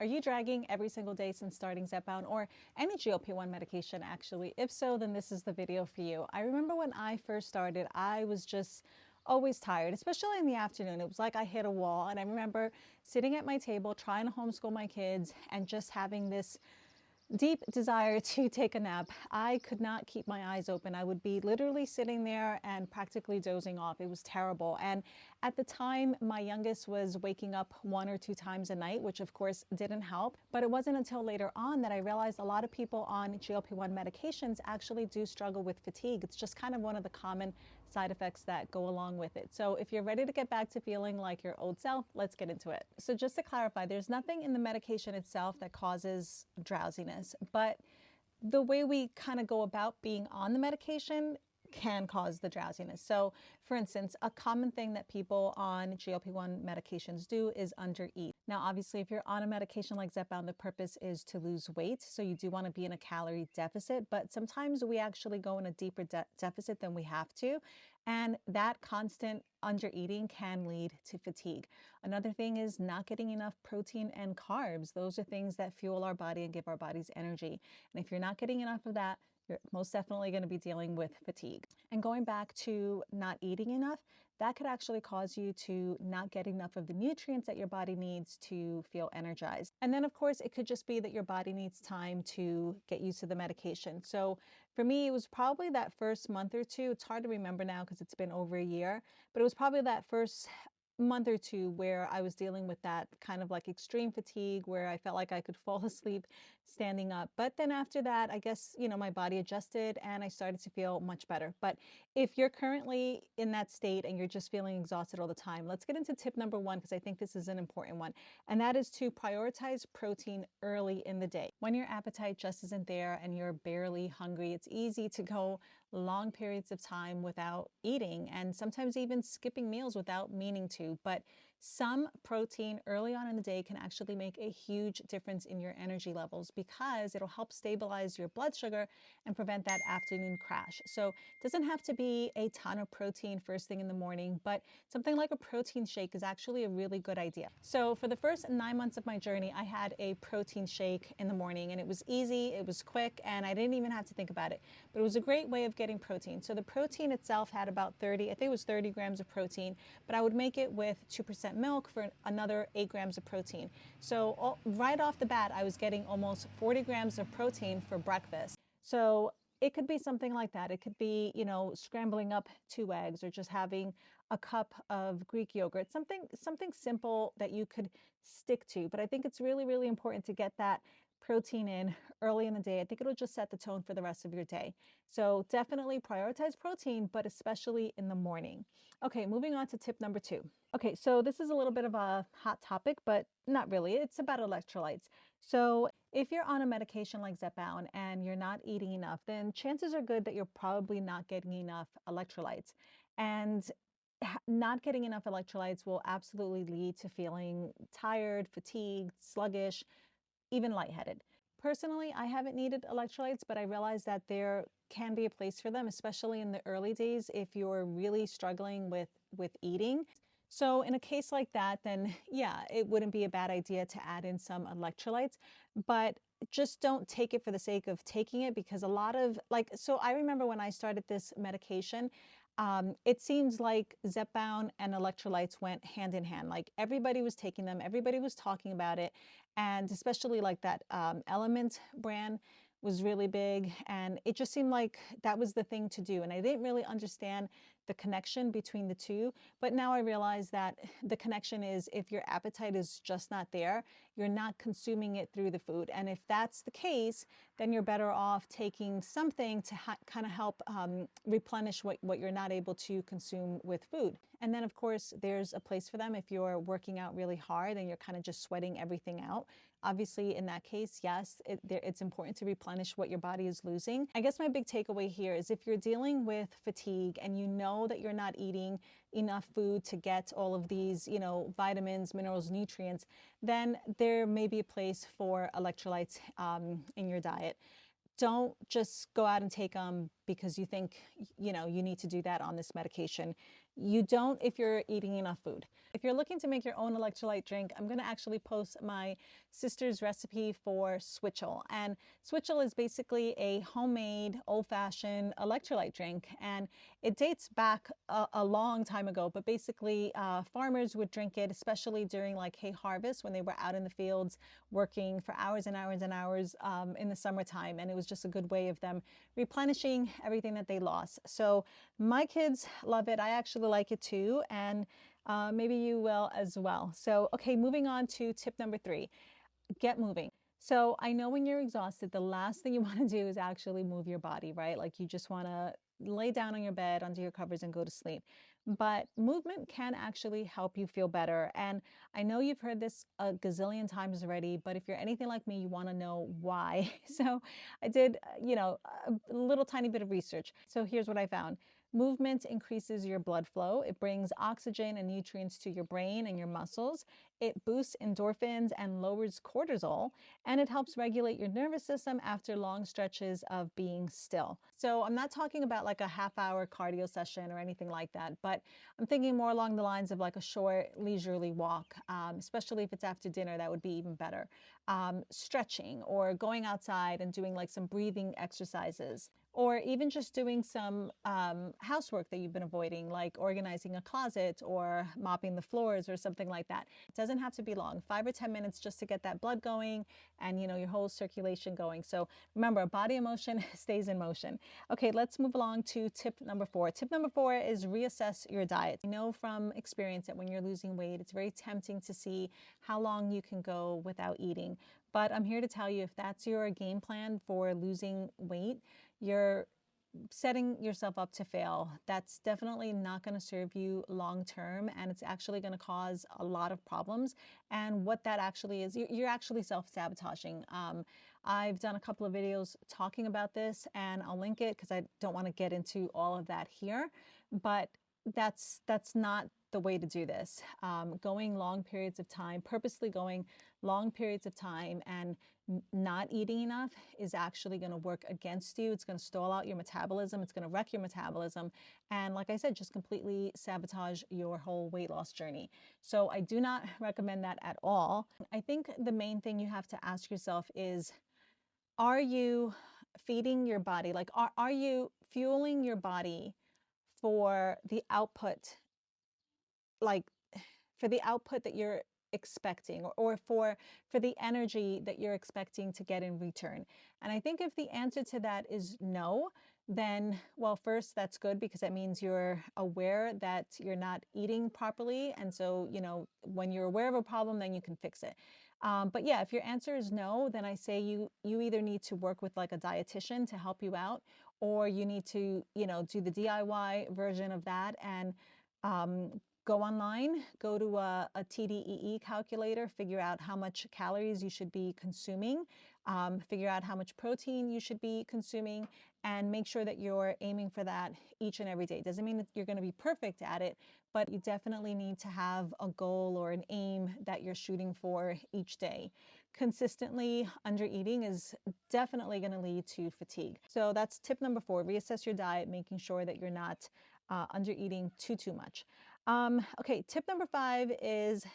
Are you dragging every single day since starting Zepbound or any GLP-1 medication actually? If so, then this is the video for you. I remember when I first started, I was just always tired, especially in the afternoon. It was like I hit a wall. And I remember sitting at my table trying to homeschool my kids and just having this deep desire to take a nap. I could not keep my eyes open. I would be literally sitting there and practically dozing off. It was terrible. And at the time, my youngest was waking up 1 or 2 times a night, which of course didn't help. But it wasn't until later on that I realized a lot of people on GLP-1 medications actually do struggle with fatigue. It's just kind of one of the common side effects that go along with it. So if you're ready to get back to feeling like your old self, let's get into it. So just to clarify, there's nothing in the medication itself that causes drowsiness, but the way we kind of go about being on the medication can cause the drowsiness. So for instance, a common thing that people on GLP-1 medications do is undereat. Now, obviously, if you're on a medication like Zepbound, the purpose is to lose weight. So you do want to be in a calorie deficit, but sometimes we actually go in a deeper deficit than we have to. And that constant undereating can lead to fatigue. Another thing is not getting enough protein and carbs. Those are things that fuel our body and give our bodies energy. And if you're not getting enough of that, you're most definitely going to be dealing with fatigue. And going back to not eating enough, that could actually cause you to not get enough of the nutrients that your body needs to feel energized. And then of course, it could just be that your body needs time to get used to the medication. So for me, it was probably that first month or two. It's hard to remember now because it's been over a year, but it was probably that first month or two where I was dealing with that kind of like extreme fatigue where I felt like I could fall asleep standing up. But then after that, I guess, my body adjusted and I started to feel much better. But if you're currently in that state and you're just feeling exhausted all the time, let's get into tip number 1, because I think this is an important one. And that is to prioritize protein early in the day. When your appetite just isn't there and you're barely hungry, it's easy to go long periods of time without eating and sometimes even skipping meals without meaning to. But some protein early on in the day can actually make a huge difference in your energy levels because it'll help stabilize your blood sugar and prevent that afternoon crash. So it doesn't have to be a ton of protein first thing in the morning, but something like a protein shake is actually a really good idea. So for the first 9 months of my journey, I had a protein shake in the morning and it was easy, it was quick, and I didn't even have to think about it. But it was a great way of getting protein. So the protein itself had about 30, I think it was 30 grams of protein, but I would make it with 2% milk for another 8 grams of protein. So right off the bat, I was getting almost 40 grams of protein for breakfast. So it could be something like that. It could be, scrambling up 2 eggs or just having a cup of Greek yogurt, something simple that you could stick to. But I think it's really, really important to get that protein in early in the day. I think it'll just set the tone for the rest of your day. So definitely prioritize protein, but especially in the morning. Okay, moving on to tip number 2. Okay, so this is a little bit of a hot topic, but not really. It's about electrolytes. So if you're on a medication like Zepbound and you're not eating enough, then chances are good that you're probably not getting enough electrolytes. And not getting enough electrolytes will absolutely lead to feeling tired, fatigued, sluggish, even lightheaded. Personally, I haven't needed electrolytes, but I realize that there can be a place for them, especially in the early days if you're really struggling with eating. So in a case like that, then yeah, it wouldn't be a bad idea to add in some electrolytes, but just don't take it for the sake of taking it, because a lot of so I remember when I started this medication, it seems like Zepbound and electrolytes went hand in hand. Like everybody was taking them, everybody was talking about it. And especially like that Element brand was really big. And it just seemed like that was the thing to do. And I didn't really understand the connection between the two. But now I realize that the connection is if your appetite is just not there, you're not consuming it through the food. And if that's the case, then you're better off taking something to kind of help replenish what you're not able to consume with food. And then of course, there's a place for them if you're working out really hard and you're kind of just sweating everything out. Obviously, in that case, yes, it's important to replenish what your body is losing. I guess my big takeaway here is if you're dealing with fatigue and you know that you're not eating enough food to get all of these, vitamins, minerals, nutrients, then there may be a place for electrolytes in your diet. Don't just go out and take them because you think, you need to do that on this medication. You don't if you're eating enough food. If you're looking to make your own electrolyte drink, I'm going to actually post my sister's recipe for SWITCHEL. And SWITCHEL is basically a homemade, old-fashioned electrolyte drink. And it dates back a long time ago, but basically farmers would drink it, especially during like hay harvest when they were out in the fields working for hours and hours and hours in the summertime. And it was just a good way of them replenishing everything that they lost. So my kids love it. I actually like it too. And maybe you will as well. So, okay, moving on to tip number 3, get moving. So I know when you're exhausted, the last thing you want to do is actually move your body, right? Like you just want to lay down on your bed under your covers and go to sleep. But movement can actually help you feel better. And I know you've heard this a gazillion times already, but if you're anything like me, you want to know why. So I did, a little tiny bit of research. So here's what I found. Movement increases your blood flow. It brings oxygen and nutrients to your brain and your muscles. It boosts endorphins and lowers cortisol, and it helps regulate your nervous system after long stretches of being still. So I'm not talking about like a half-hour cardio session or anything like that, but I'm thinking more along the lines of like a short leisurely walk, especially if it's after dinner, that would be even better. Stretching or going outside and doing like some breathing exercises, or even just doing some housework that you've been avoiding, like organizing a closet or mopping the floors or something like that. It doesn't have to be long, 5 or 10 minutes just to get that blood going and your whole circulation going. So remember, body in motion stays in motion. Okay, let's move along to tip number 4. Tip number 4 is reassess your diet. I know from experience that when you're losing weight, it's very tempting to see how long you can go without eating. But I'm here to tell you, if that's your game plan for losing weight, you're setting yourself up to fail. That's definitely not going to serve you long term, and it's actually going to cause a lot of problems. And what that actually is, you're actually self-sabotaging. I've done a couple of videos talking about this, and I'll link it because I don't want to get into all of that here, but that's not the way to do this. Going long periods of time, purposely going long periods of time and not eating enough is actually going to work against you. It's going to stall out your metabolism. It's going to wreck your metabolism. And like I said, just completely sabotage your whole weight loss journey. So I do not recommend that at all. I think the main thing you have to ask yourself is, are you feeding your body? Like, are you fueling your body for the output, like for the output that you're expecting, or for the energy that you're expecting to get in return? And I think if the answer to that is no, then, well, first, that's good, because that means you're aware that you're not eating properly. And so, when you're aware of a problem, then you can fix it. But yeah, if your answer is no, then I say you either need to work with like a dietitian to help you out, or you need to, do the DIY version of that and go online, go to a TDEE calculator, figure out how much calories you should be consuming, figure out how much protein you should be consuming, and make sure that you're aiming for that each and every day. Doesn't mean that you're going to be perfect at it, but you definitely need to have a goal or an aim that you're shooting for each day. Consistently under eating is definitely going to lead to fatigue. So that's tip number 4, reassess your diet, making sure that you're not under eating too much. Okay, tip number 5 is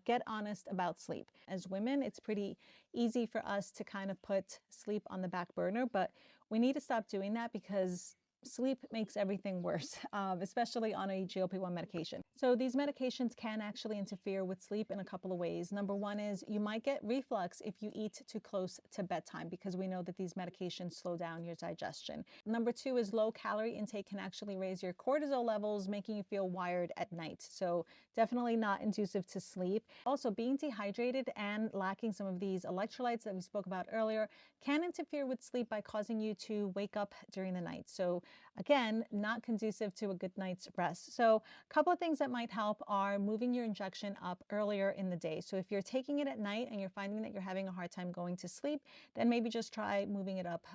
get honest about sleep. As women, it's pretty easy for us to kind of put sleep on the back burner, but we need to stop doing that, because sleep makes everything worse, especially on a GLP-1 medication. So these medications can actually interfere with sleep in a couple of ways. Number 1 is you might get reflux if you eat too close to bedtime, because we know that these medications slow down your digestion. Number 2 is low calorie intake can actually raise your cortisol levels, making you feel wired at night. So definitely not conducive to sleep. Also, being dehydrated and lacking some of these electrolytes that we spoke about earlier can interfere with sleep by causing you to wake up during the night. So again, not conducive to a good night's rest. So a couple of things that might help are moving your injection up earlier in the day. So if you're taking it at night and you're finding that you're having a hard time going to sleep, then maybe just try moving it up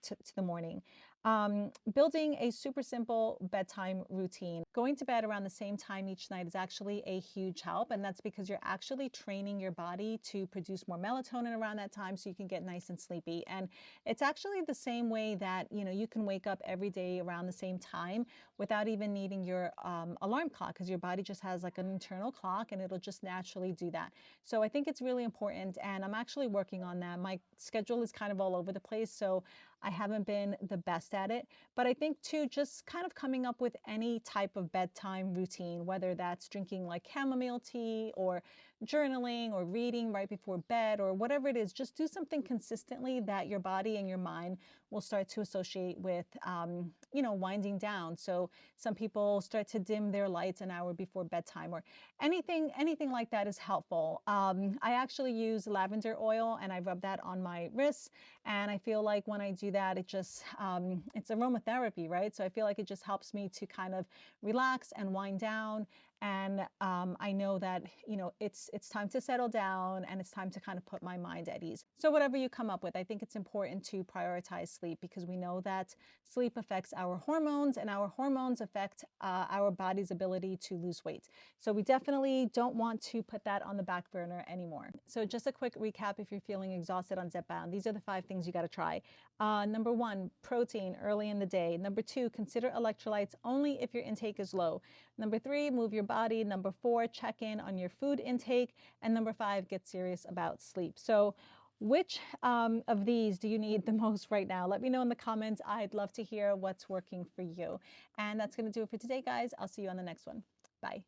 to the morning. Building a super simple bedtime routine. Going to bed around the same time each night is actually a huge help, and that's because you're actually training your body to produce more melatonin around that time so you can get nice and sleepy. And it's actually the same way that, you know, you can wake up every day around the same time without even needing your alarm clock, because your body just has like an internal clock and it'll just naturally do that. So I think it's really important, and I'm actually working on that. My schedule is kind of all over the place, so I haven't been the best at it, but I think too, just kind of coming up with any type of bedtime routine, whether that's drinking like chamomile tea or journaling or reading right before bed or whatever it is, just do something consistently that your body and your mind will start to associate with, you know, winding down. So some people start to dim their lights an hour before bedtime, or anything like that is helpful. I actually use lavender oil and I rub that on my wrists, and I feel like when I do that, it just, it's aromatherapy, right? So I feel like it just helps me to kind of relax and wind down. And I know that, you know, it's time to settle down and it's time to kind of put my mind at ease. So whatever you come up with, I think it's important to prioritize sleep, because we know that sleep affects our hormones, and our hormones affect our body's ability to lose weight. So we definitely don't want to put that on the back burner anymore. So just a quick recap if you're feeling exhausted on Zepbound. These are the 5 things you got to try. Number 1, protein early in the day. Number 2, consider electrolytes only if your intake is low. Number 3, move your body. Number 4, check in on your food intake. And number 5, get serious about sleep. So which of these do you need the most right now? Let me know in the comments. I'd love to hear what's working for you. And that's going to do it for today, guys. I'll see you on the next one. Bye.